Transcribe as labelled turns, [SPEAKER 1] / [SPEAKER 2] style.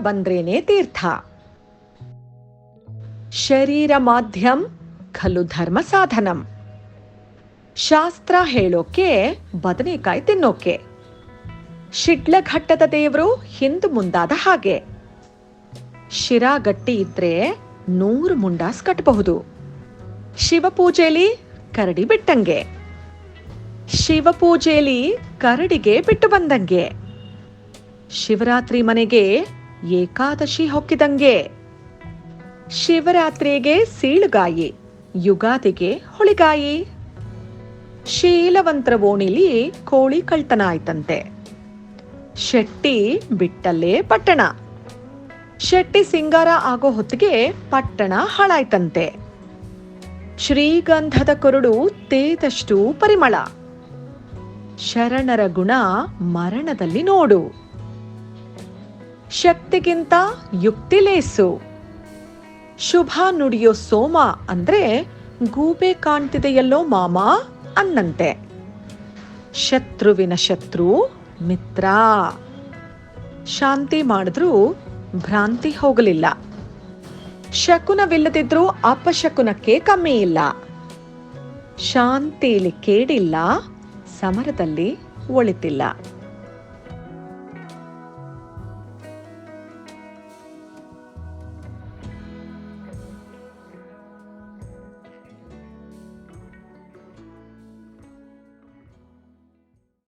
[SPEAKER 1] ಬಂದ್ರೇನೆ ತೀರ್ಥ. ಶರೀರ ಮಾಧ್ಯಂ ಖಲು ಧರ್ಮ ಸಾಧನಂ. ಶಾಸ್ತ್ರ ಹೇಳೋಕೆ ಬದನೆಕಾಯಿ ತಿನ್ನೋಕೆ. ಶಿಡ್ಲಘಟ್ಟದ ದೇವರು ಹಿಂದು ಮುಂದಾದ ಹಾಗೆ. ಶಿರಾ ಗಟ್ಟಿ ಇದ್ರೆ 100 ಮುಂಡಾಸ್ ಕಟ್ಟಬಹುದು. ಶಿವಪೂಜೆಲಿ ಕರಡಿ ಬಿಟ್ಟಂಗೆ. ಶಿವಪೂಜೆಲಿ ಕರಡಿಗೆ ಬಿಟ್ಟು ಬಂದಂಗೆ. ಶಿವರಾತ್ರಿ ಮನೆಗೆ ಏಕಾದಶಿ ಹೊಕ್ಕಿದಂಗೆ. ಶಿವರಾತ್ರಿಗೆ ಸೀಳುಗಾಯಿ, ಯುಗಾದಿಗೆ ಹುಳಿಗಾಯಿ. ಶೀಲವಂತರ ಓಣಿಲಿ ಕೋಳಿ ಕಳ್ತನ ಆಯ್ತಂತೆ. ಶೆಟ್ಟಿ ಬಿಟ್ಟಲ್ಲೇ ಪಟ್ಟಣ. ಶೆಟ್ಟಿ ಸಿಂಗಾರ ಆಗೋ ಹೊತ್ತಿಗೆ ಪಟ್ಟಣ ಹಾಳಾಯ್ತಂತೆ. ಶ್ರೀಗಂಧದ ಕೊರಡು ತೇದಷ್ಟು ಪರಿಮಳ. ಶರಣರ ಗುಣ ಮರಣದಲ್ಲಿ ನೋಡು. ಶಕ್ತಿಗಿಂತ ಯುಕ್ತಿ ಲೇಸು. ಶುಭ ನುಡಿಯೋ ಸೋಮ ಅಂದ್ರೆ ಗೂಬೆ ಕಾಣ್ತಿದೆಯಲ್ಲೋ ಮಾಮ ಅನ್ನಂತೆ. ಶತ್ರುವಿನ ಶತ್ರು ಮಿತ್ರ. ಶಾಂತಿ ಮಾಡಿದ್ರೂ ಭ್ರಾಂತಿ ಹೋಗಲಿಲ್ಲ. ಶಕುನವಿಲ್ಲದಿದ್ರೂ ಅಪಶಕುನಕ್ಕೆ ಕಮ್ಮಿ ಇಲ್ಲ. ಶಾಂತಿಲಿ ಕೇಡಿಲ್ಲ, ಸಮರದಲ್ಲಿ ಒಳಿತಿಲ್ಲ.